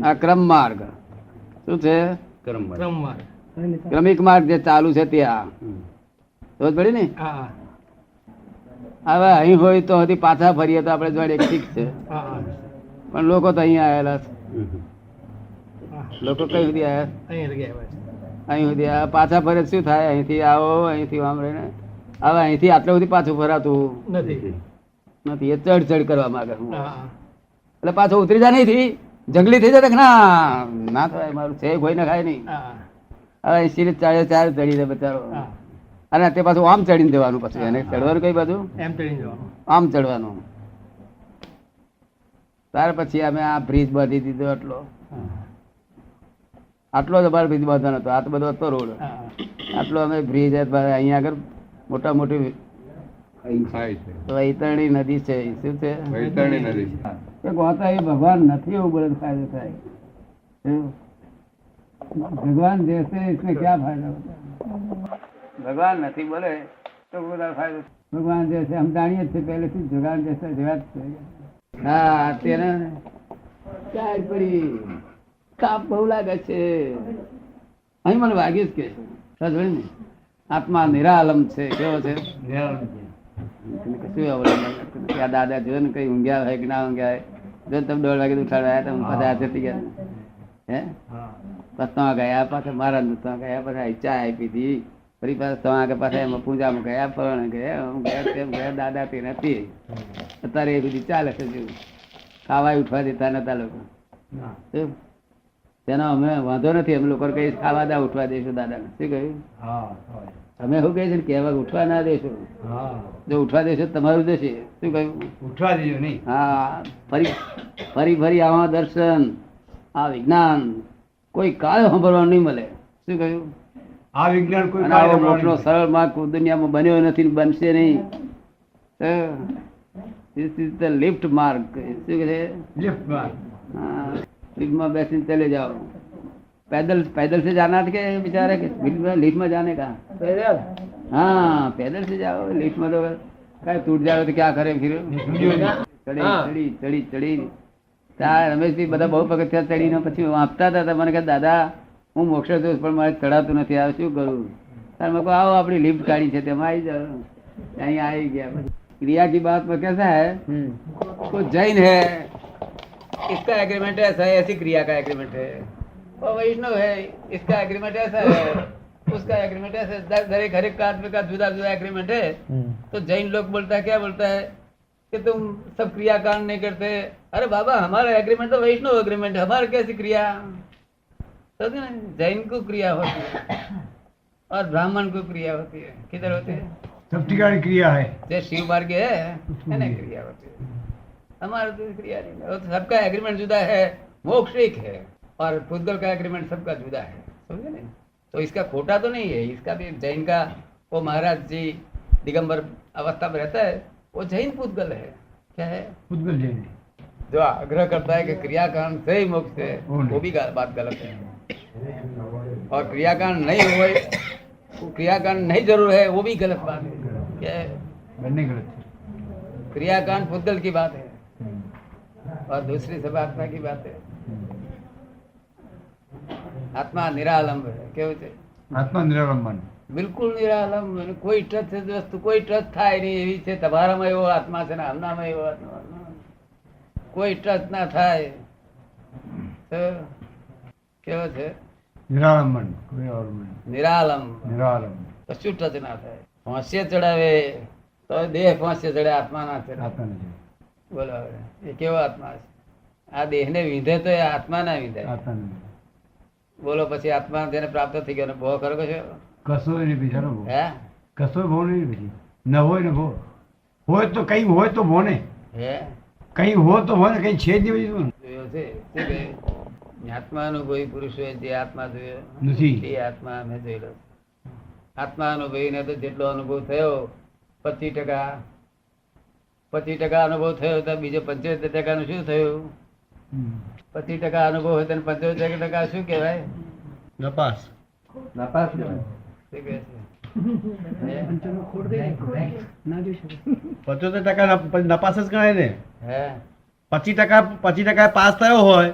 આ ક્રમ માર્ગ શું છે? ક્રમિક માર્ગ જે ચાલુ છે ત્યાં સમજ પડી ને. હવે અહીં હોય તો હજી પાછા ફરીએ તો આપણે જોડે ઠીક છે, પણ લોકો તો અહીંયા આવેલા છે. લોકો કઈ સુધી આવ્યા? અહીં સુધી આવ્યા. પાછા ફરે શું થાય? અહીંથી આવો, અહીંથી આમ રહીને હવે અહીંથી આટલે સુધી પાછું ફરાતું નથી. એ ચડ ચડ કરવા માંગે. એટલે પાછો ઉતરી જાય નહીં, જંગલી થઈ જાય. ના ના થાય, મારું છે કોઈ ના ખાય નહીં. હવે સીરીજ ચારે ચાર ચડી જાય બચારો. અને તે પાછું આમ ચડીને દેવાનું. પછી એને ચડવાનું કઈ બાજુ? આમ ચડવાનું. ત્યાર પછી અમે આ બ્રિજ બાંધી દીધો. આટલો જ અમારો બ્રિજ બાંધવાનો હતો. આ તો બધો હતો રોડ. આટલો અમે બ્રિજ અહીંયા આગળ મોટા મોટી વૈતરણી નદી છે. શું છે? વૈતરણી નદી. ભગવાન નથી એવું બોલે ફાયદો થાય. ભગવાન જૈસે इसमें क्या फायदा होता है? ભગવાન નથી બોલે તો ફાયદો. ભગવાન જૈસે हम જાણીએ છીએ પહેલેથી ભગવાન જૈસે જગત છે. હા તેને ચાર પડી તાપ બહુ લાગે છે. અહીં મને વાગ્યું જ કે આત્મા નિરાલમ છે. કેવો છે? કશું દાદા જો ને કઈ ઊંઘ્યા હોય કે ના ઊંઘ્યા હોય. જો તમે 1:30 વાગે ઉઠાડવા તમે બધા જતી ગયા હે ત્યાં ગયા. પાછા મારા ત્યાં ગયા. પછી ચા આપી હતી. ફરી પાછા ત્યાં આગળ પાછા એમાં પૂજામાં ગયા, ફરણ ગયા દાદા તે નથી. અત્યારે એ બધી ચાલે છે. ખાવા ઉઠવા દેતા નતા લોકો. તેનો અમે વાંધો નથી. અમે લોકો કઈ ખાવા દા ઉઠવા દઈશું દાદાને. શું કહ્યું? અમે શું કહે છે કહેવા ઉઠવા ના દેશો. જો ઉઠવા દેશો તમારું જશે. શું કહ્યું? ઉઠવા દેજો નહીં. હા ફરી ફરી ફરી આવા દર્શન આ વિજ્ઞાન કોઈ કાળ સાંભળવાનું નહીં મળે. શું કહ્યું? આ વિજ્ઞાન કોઈ મોટો સરળ માર્ગ દુનિયામાં બન્યો નથી, બનશે નહીં. લિફ્ટ માર્ગ. શું કહે? લિફ્ટ માર્ગ. हाँ लिफ्ट में बैठने चले जाओ. पैदल पैदल से जाना था क्या बेचारे के लिफ्ट में जाने का? पैदल. हाँ पैदल से जाओ. लिफ्ट में तो क्या टूट जाओ तो क्या करें फिर? चढ़ी चढ़ी चढ़ी ત્યાં રમેશભાઈ બધા બહુ પગથિયા ચડીને પછી વાંચતા હતા. મને કહે દાદા હું મોક્ષ દોષ પણ મારે ચડાતું નથી. આવે શું કરું? ત્યારે મેં કહું આવો આપણી લિફ્ટ ગાડી છે તેમાં આવી જાઓ. અહીંયા આવી ગયા. क्रिया की बात में कैसा है? तो जैन है इसका एग्रीमेंट ऐसा है, ऐसी क्रिया का एग्रीमेंट है. और वैष्णव है इसका एग्रीमेंट ऐसा है, उसका एग्रीमेंट ऐसा है. हर एक आदमी का जुदा जुदा एग्रीमेंट है. तो जैन लोग बोलता है क्या बोलता है कि तुम सब क्रियाकांड नहीं करते. अरे बाबा हमारा एग्रीमेंट तो वैष्णव एग्रीमेंट है, हमारे कैसी क्रिया? समझे ना? जैन को क्रिया होती है और ब्राह्मण को क्रिया होती है. किधर होती है? सब ठिकाने क्रिया है. जो शिव मार्ग है ना क्रिया होती है. हमारा तो क्रिया नहीं. तो सबका एग्रीमेंट जुदा है. मोक्ष एक है और पुद्गल का एग्रीमेंट सबका जुदा है. समझे ना? तो इसका खोटा तो नहीं है. इसका भी जैन का वो महाराज जी दिगंबर अवस्था में रहता है, वो जैन पुद्गल है. क्या है? पुद्गल जैन. जो आग्रह करता है कि क्रियाकांड से ही मोक्ष है, वो भी बात गलत है. और क्रियाकांड नहीं हुए, क्रियाकांड नहीं जरूर है, वो भी गलत बात है. क्या है? नहीं गलत. क्रियाकांड पुद्गल की बात है और दूसरी सब आत्मा की बात है. आत्मा निरालंब है. કેવું છે? આત્મા નિરાલંબ. બિલકુલ નિરાલંબ. કોઈ ટચ વસ્તુ કોઈ ટચ થાય નહીં એવી છે. તમારામાં એવો આત્મા છે ને આમનામાં એવો આત્મા. કોઈ ટચ ના થાય. કેવો છે? નિરાલંબ. નિરાલંબ. નિરાલંબ. કશું ટચ ના થાય. ફાંસીએ ચડાવે તો દેહ ફાંસીએ ચડે, આત્મા ના ચડે. બોલો એ કેવો આત્મા છે? આ દેહ ને વિંધે તો એ આત્મા ના વિંધે. બોલો પછી આત્મા તેને પ્રાપ્ત થઈ ગયો. ભો કરો કશો નહીં બિચારો. હે કશો ભો નહીં. પછી ન હોય ને ભો હોય તો કઈ હોય તો ભો ને. હે કઈ હોય તો હોય ને કઈ છે જ નહીં. આત્મા અનુભવી પુરુષો જે આત્મા જોયો નથી એ આત્મા અમે જોયેલો. આત્મા અનુભવી ને તો જેટલો અનુભવ થયો 25% અનુભવ થયો તો બીજો 75% નું શું થયું? 25% અનુભવ હોય તો 75% શું કેવાય? નપાસ. નપાસ કહેવાય. 75% નપાસ જ ગણાય ને. હે 25% પાસ થયો હોય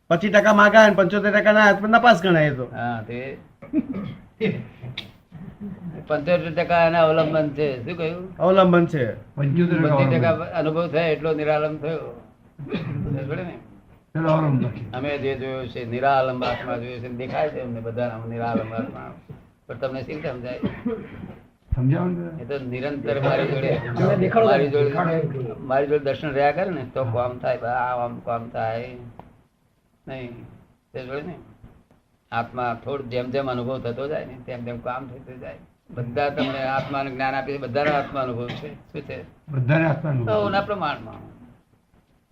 25% માગા અને 75% ના હાથમાં નપાસ ગણાય તો. હા તે 75% એના અવલંબન છે. શું કહ્યું? અવલંબન છે. 25% અનુભવ થાય એટલો નિરાલંબ થયો. બરાબર ને? અમે જે જોયું છે નિરાલંબ આત્મા જોયું છે, દેખાય છે અમને બધા નિરાલંબ આત્મા, પણ તમને શું સમજાય? એ તો નિરંતર મારી જોડે દર્શન રહ્યા કરે ને તો કામ થાય, આમ કામ થાય નહીં. તે જોડે ને આત્મા થોડું જેમ જેમ અનુભવ થતો જાય ને તેમ તેમ કામ થતું જાય. બધા તમને આત્માનું જ્ઞાન આપે છે, બધાનો આત્મા અનુભવ છે. શું છે? સૌના પ્રમાણમાં,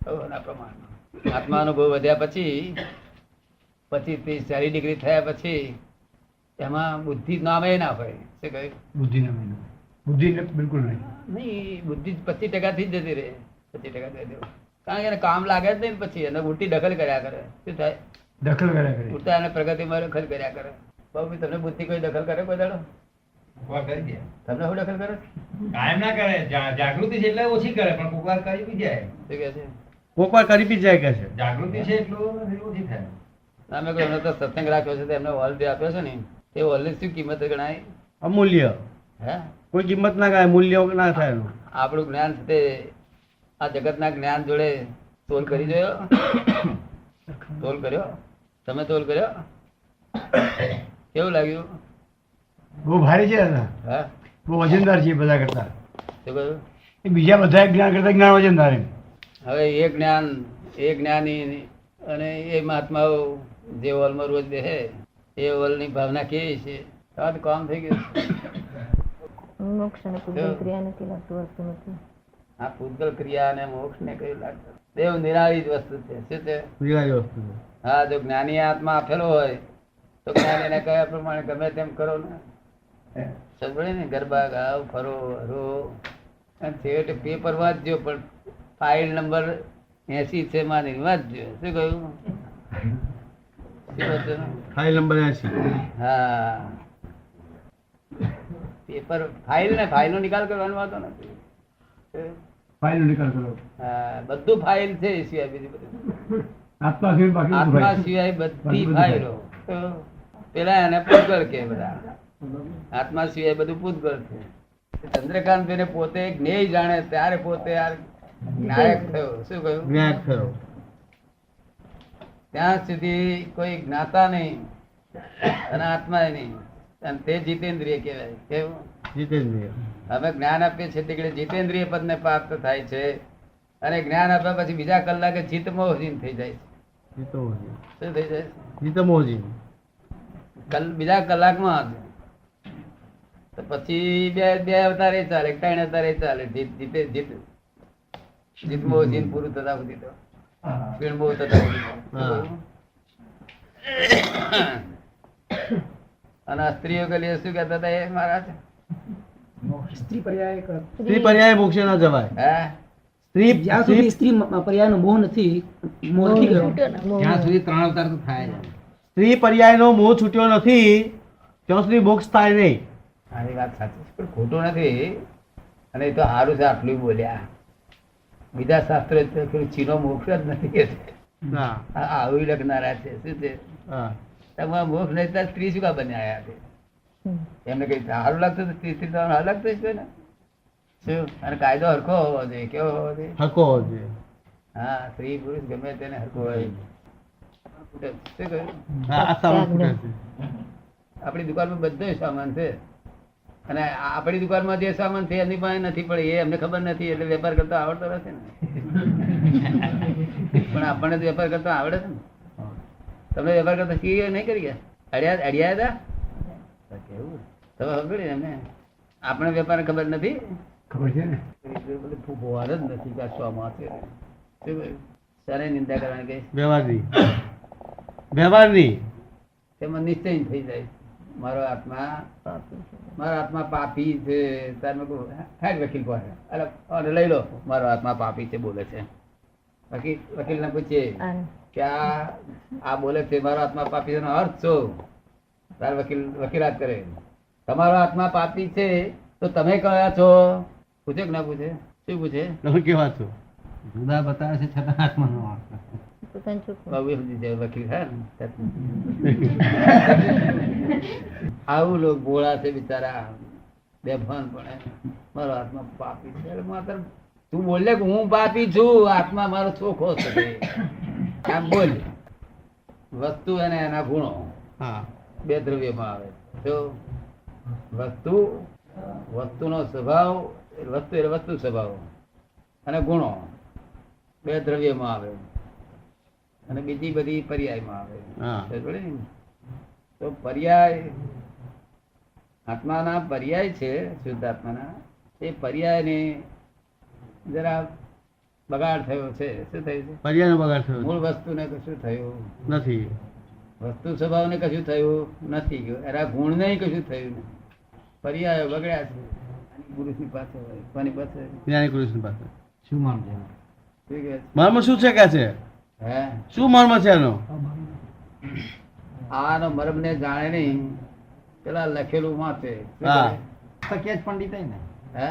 સૌના પ્રમાણમાં આત્મા અનુભવ વધ્યા પછી 25-30-40 ડિગ્રી થયા પછી એમાં બુદ્ધિ નામે ના હોય. શું કહ્યું? બુદ્ધિ બિલકુલ નહીં, બુદ્ધિ 25% થી જ જતી રહે. 25% દે દેવું, કારણ કે એને કામ લાગે જ નહીં. પછી એને ઉલટી દખલ કર્યા કરે. શું થાય? દખલ કર્યા કરે. ઉલટા એને પ્રગતિમાં દખલ કર્યા કરે. બાબુ તમને બુદ્ધિ કોઈ દખલ કરે? કોઈ દાડો તમને શું દખલ કરે? કાયમ ના કરે. જાગૃતિ છે એટલે ઓછી કરે, પણ કોક વાર કરી બી જાય. શું કહે છે? કોક વાર કરી બી જાય કે છે. જાગૃતિ છે એટલું ઓછી થાય. અમે કોઈ એમનો તો સત્સંગ રાખ્યો છે, એમને હોલ જે આપ્યો છે ને તે હોલની શું કિંમત ગણાય? અમૂલ્ય. હે, કોઈ કિંમત ના ગાય, મૂલ્ય ના થાય એનું. આપણું જ્ઞાન છે તે આ જગતના જ્ઞાન જોડે તોલ કરી જોયો? તોલ કર્યો? તમે તોલ કર્યો? કેવું લાગ્યું? બહુ ભારે છે દાદા, હા, બહુ વજનદાર છે બધા કરતા. શું કહ્યું? એ બીજા બધા જ્ઞાન કરતા જ્ઞાન વજનદાર એમ. હવે એ જ્ઞાન, એ જ્ઞાની અને એ મહાત્માઓ જે હોલમાં રોજ બેસે એ હોલની ભાવના કેવી છે? આ તો કામ થઈ ગયું. મોક્ષ અને પૂજન ક્રિયા નથી લાગતું, વસ્તુ નથી. આ પૂતગલ ક્રિયા અને મોક્ષ ને કયું લાગતું? દેવ નિરાળી જ વસ્તુ છે. શું છે? બીજા વસ્તુ છે. હા, જો જ્ઞાની આત્મા આપેલો હોય તો જ્ઞાની ને કયા પ્રમાણે ગમે તેમ કરો ને, સમજે ને, ગરબા ગાવ, ફરો હરો, અને છેવટે પેપર વાંચજો, પણ ફાઇલ નંબર 80 છે માની વાંચજો. શું કહ્યું? શું વાંચવાનું? File number 80. હા, પેપર ફાઇલ ને ફાઇલ નો નિકાલ કરવાનો વાતો નથી. ફાઇલનો નિકાલ કરો. હા, બધું ફાઇલ છે એ સિવાય બીજું બધું. આત્મા સિવાય બાકી બધું આત્મા ફાઇલ. સિવાય બધી બધું ફાઇલો. તો પેલા એને પૂતગળ કે બધા, આત્મા સિવાય બધું પૂતગળ છે. ચંદ્રકાંત ભાઈને પોતે જ્ઞેય જાણે ત્યારે પોતે આ નાયક થયો. શું કહ્યું? જ્ઞાન ખરો. ત્યાં સુધી કોઈ જ્ઞાતા નહીં અને આત્મા નહીં, અને તે જીતેન્દ્રિય કહેવાય. કેવું? જીતેન્દ્રિય. અમે જ્ઞાન આપીએ છીએ તે જીતેન્દ્રિય પદને પ્રાપ્ત થાય છે, અને જ્ઞાન આપ્યા પછી બીજા કલાકે ચિત્તમોહીન થઈ જાય છે. જીતોજી. શું થઈ જાય? જીતમોજી. બીજા કલાકમાં તો પછી બે અવતારે ચાલે, 3 અવતારે ચાલે. જીતમોહીન પૂરું થતા સુધી તો પીણમો થતા સુધી. અને આ સ્ત્રીઓ કલીએ શું કહેતા હતા એ મહારાજ? સ્ત્રી પર્યાય સ્ત્રી પર્યાય મોક્ષે ના જવાય. હે, સ્ત્રી જ્યાં સુધી સ્ત્રી પર્યાયનો મોહ નથી, મોહ નથી ગયો, ત્યાં સુધી 3 અવતાર તો થાય જ. સ્ત્રી પર્યાયનો મોહ છૂટ્યો નથી ત્યાં સુધી મોક્ષ થાય નહીં. આની વાત સાચી છે, પણ ખોટું નથી. અને એ તો સારું છે આટલું બોલ્યા. બીજા શાસ્ત્રો ચીનો મોક્ષ જ નથી કે છે. ના. આ આવી લખનારા છે. શું છે? હા. તમારા મોક્ષ નહીં તો સ્ત્રી શું કા બન્યા આયા છે? એમને કઈ સારું લાગતું તો સ્ત્રી સ્ત્રી સારું લાગતું છે ને? શું? અને કાયદો હરખો હોવો જોઈએ. કેવો હોવો જોઈએ? હકો હોવો જોઈએ. હા, સ્ત્રી પુરુષ ગમે તેને હરખો હોય. શું કહ્યું? હા, આ સામાન ખૂટે છે. આપણી દુકાનમાં બધો સામાન છે, અને આપણી દુકાનમાં જે સામાન છે એમની પાસે નથી, પણ એ અમને ખબર નથી એટલે વેપાર કરતા આવડતો નથી ને. પણ આપણને તો વેપાર કરતા આવડે છે ને. તમને વેપાર કરતા શીખી નહીં કરી ગયા? અડિયા હતા કેવું? તમે ખબર ને એમને? આપણે વેપાર ખબર નથી. ખબર છે ને. ફુવાર જ નથી કે આ શોમાં છે. શું કહ્યું? શાને નિંદા કરવાની કઈ? વ્યવહારની. વ્યવહારની. તેમાં નિશ્ચય થઈ જાય મારો આત્મા પાપી છે. તાર મેં કહું હેડ વકીલ પાસે, અરે લઈ લો, મારો આત્મા પાપી છે બોલે છે. વકીલને પૂછીએ કે આ બોલે છે મારો આત્મા પાપી છે એનો અર્થ શું? તાર વકીલાત કરે, તમારો આત્મા પાપી છે તો તમે કયા છો? પૂછે કે ના પૂછે? શું પૂછે? તમે કેવા છો? જુદા બતાવે છે છતાં આત્માનો પોતાની ચૂક બાબુ સમજી જાય વકીલ થાય ને આવું લોકો ભોળા છે બિચારા બેભાન પણ મારો આત્મા પાપી છે એટલે માત્ર તું બોલે કે હું પાપી છું આત્મા મારો ચોખ્ખો છે આમ બોલ વસ્તુ અને એના ગુણો હા બે દ્રવ્યમાં આવે તો વસ્તુનો સ્વભાવ વસ્તુ એટલે વસ્તુ સ્વભાવ અને ગુણો બે દ્રવ્યમાં આવે અને બીજી બધી પર્યાયમાં આવે હા. સમજ પડી ને? તો પર્યાય આત્માના પર્યાય છે શુદ્ધ આત્માના એ પર્યાયને જરા બગાડ થયો છે. શું થયું છે? પર્યાયનો બગાડ થયો મૂળ વસ્તુને કશું થયું નથી. વસ્તુ સ્વભાવને કશું થયું નથી એના ગુણને કશું થયું નથી. પર્યાયો બગડ્યા છે પુરુષની પાસે હોય કોની પાસે જ્ઞાની પુરુષની પાસે શું માન છે શું કહે છે? મર્મ શું છે કે છે? હે શું મર્મ છે એનો? આનો મર્મ ને જાણે નહીં પેલા લખેલું વાંચે. શું હા. કરે? પુસ્તકીય જ પંડિતાઈ ને હે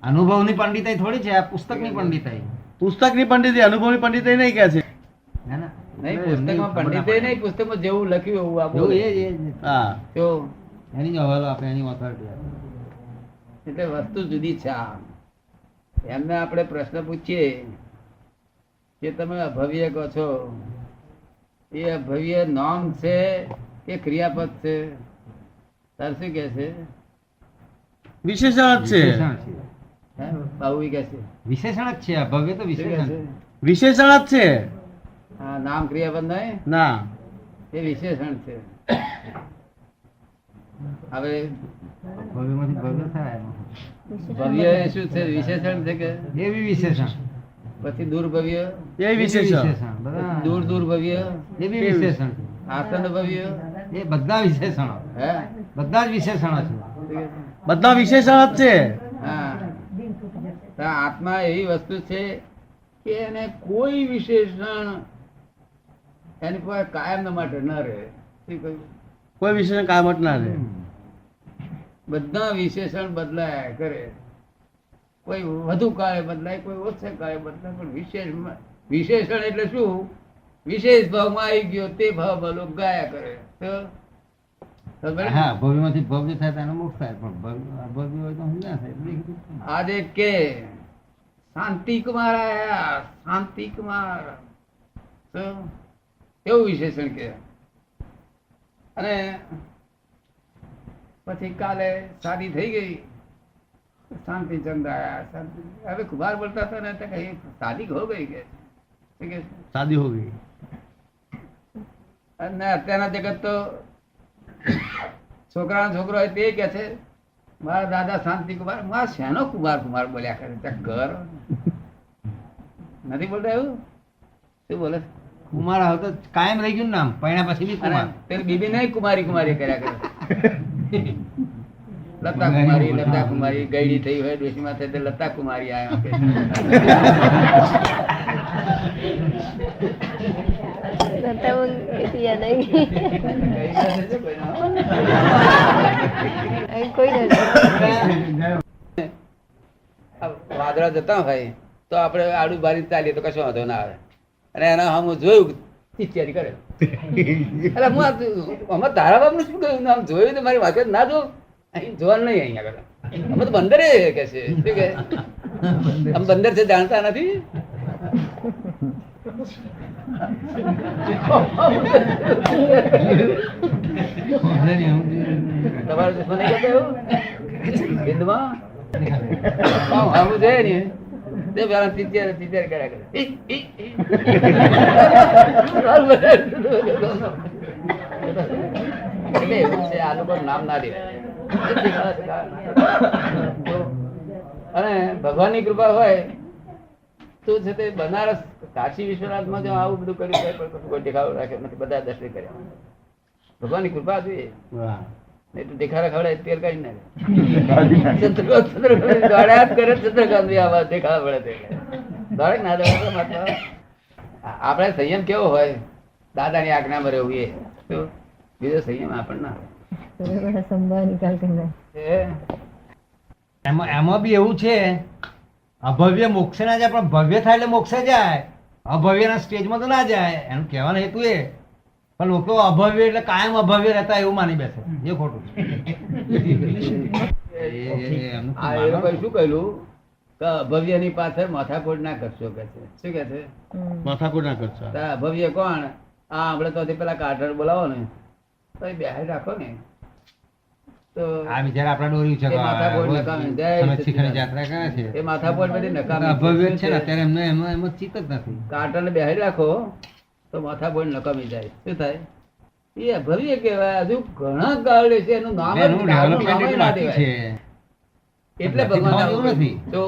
અનુભવની પંડિતાઈ થોડી છે આ પુસ્તકની પંડિતાઈ પુસ્તકની પંડિતી અનુભવની પંડિતી નહીં કે છે. હે ને નહીં પુસ્તકમાં પંડિતે નહીં પુસ્તકમાં જેવું લખ્યું એવું આ જો બોલે. એ જ હા જો એની જ હવાલો આપે એની ઓથોરિટી આપે એટલે વસ્તુ જુદી છે આ. એમને આપણે પ્રશ્ન પૂછીએ કે તમે અભવ્ય કહો છો એ અભવ્ય નામ છે કે ક્રિયાપદ છે? તાર શું કે છે? વિશેષણ જ છે. વિશેષણ છે હે બાબુ કે છે વિશેષણ જ છે આ ભવ્ય તો શું કહે વિશેષણ છે? વિશેષણ જ છે. હા નામ ક્રિયાપદ નહીં ના એ વિશેષણ છે. હવે ભવ્યમાંથી ભવ્ય થાય ભવ્ય એ શું છે? વિશેષણ છે કે એ બી વિશેષણ પછી દૂર ભવ્ય એ વિશેષણ. બધા દૂર દૂર ભવ્ય એ બી વિશેષણ છે આસન ભવ્ય એ બધા વિશેષણો હે બધા જ વિશેષણો છે બધા વિશેષણ જ છે. હા તો આત્મા એવી વસ્તુ છે કે એને કોઈ વિશેષણ એની પાસે કાયમ માટે ન રહે. શું કહ્યું? કોઈ વિશેષણ કાયમ જ ના રહે. બધા વિશેષણ બદલાયા કરે. કોઈ વધુ કાળે બદલાય કોઈ ઓછા કાળે બદલાય પણ વિશેષણ એટલે શું? વિશેષ ભાવમાં આવી ગયો તે ભાવમાં લોકો ગાયા કરે. તો સમજ પડી? હા ભવ્યમાંથી ભવ્ય થાય તો એનો મોક્ષ થાય પણ ભવ્ય હોય તો ના થાય એટલે કીધું. આજે કે શાંતિ કુમાર આયા શાંતિ કુમાર તો એવું વિશેષણ કે અને પછી કાલે શાદી થઈ ગઈ શાંતિ ચંદ આયા શાંતિ. હવે કુમાર બોલતા હતા ને તો કઈ શાદી હો ગઈ કે શું કે છે? શાદી હો ગઈ. અને અત્યારના જગત તો છોકરાનો છોકરો હોય તે કે છે મારા દાદા શાંતિ કુમાર. મારા શેનો કુમાર કુમાર બોલ્યા કરે ત્યાં ઘર નથી બોલતા એવું? શું બોલે? કુમાર હવે તો કાયમ રહી ગયું ને નામ પૈણા પછી બી અને કુમાર પેલી બીબી નહીં કુમારી કુમારી કર્યા કરે. લતા કુમારી ગયડી થઈ હોય ડોશીમાં થાય તો લતા કુમારી આવ્યા કે કેટલી યાદ આવી ગઈ અહીં કોઈ નથી વાદળા જતા હોય તો આપણે આડું બારી ચાલીએ તો કશો વાંધો ના આવે અને એના હું જોયું તૈયારી કરે એટલે હું અમે તારા બાપનું શું કહ્યું આમ જોયું તો મારી વાત ના જો અહીં જોવાનું નહીં અહીંયા આગળ અમે તો બંદરે કે છે શું કે આમ બંદર છે જાણતા નથી તમારે દુશ્મન નહીં કરતા એવું હિન્દમાં આવું છે ને તે પેલા ટીચર કર્યા કરે એટલે એવું છે આ લોકો નામ ના દેવાય અને ભગવાનની કૃપા હોય તો છે તે બનારસ કાશી વિશ્વનાથમાં જો આવું બધું કર્યું હોય પણ કોઈ દેખાડો રાખ્યો નથી બધા દર્શન કર્યા ભગવાનની કૃપા જોઈએ વાહ. નહીં તો દેખાડા ખવડાય તેલ કાઢી નાખે દોડ્યા જ કરે ચંદ્રકાંત આવા દેખાડા પડે દોડે ના દોડે આપણે સંયમ કેવો હોય દાદાની આજ્ઞામાં રહેવું એ તો બીજો સંયમ આપણને ના સંભાળ નિકાલ કરना હોય. એમાં બી એવું છે અભવ્ય મોક્ષે ના જાય પણ ભવ્ય થાય એટલે મોક્ષે જાય અભવ્યના સ્ટેજમાં તો ના જાય, એનું કહેવાનો હેતુ એ. પણ લોકો અભવ્ય એટલે કાયમ અભવ્ય રહેતા એવું માની બેસે, એ ખોટું છે. એમનું આ એ લોકોએ શું કહ્યું કે અભવ્યની પાછળ માથાકૂટ ના કરશો કે છે. શું કે છે? માથાકૂટ ના કરશો. તો અભવ્ય કોણ? આ આપણે તો પેલા કાર્ટર બોલાવો ને તો એ બેહાડ રાખો ને તો આ બિચારા આપણા દોર્યું છે એ માથાકૂટ નકામી. જય શિખરની યાત્રા કરે છે. એ માથાકૂટ બધી નકામી. અભવ્ય જ છે ને અત્યારે એમને એમાં ચિત્ત જ નથી. કાર્ટરને બેહાડી રાખો તો માથાકૂટ નકામી જાય. શું થાય? એ અભવ્ય કહેવાય. હજુ ઘણા ગાળ છે, એનું નામ જ એનું નામ ડેવલપમેન્ટ જ એટલું ના બાકી દેવાય. છે. એટલે નથી ભગવાન થવાનું આવું નથી. તો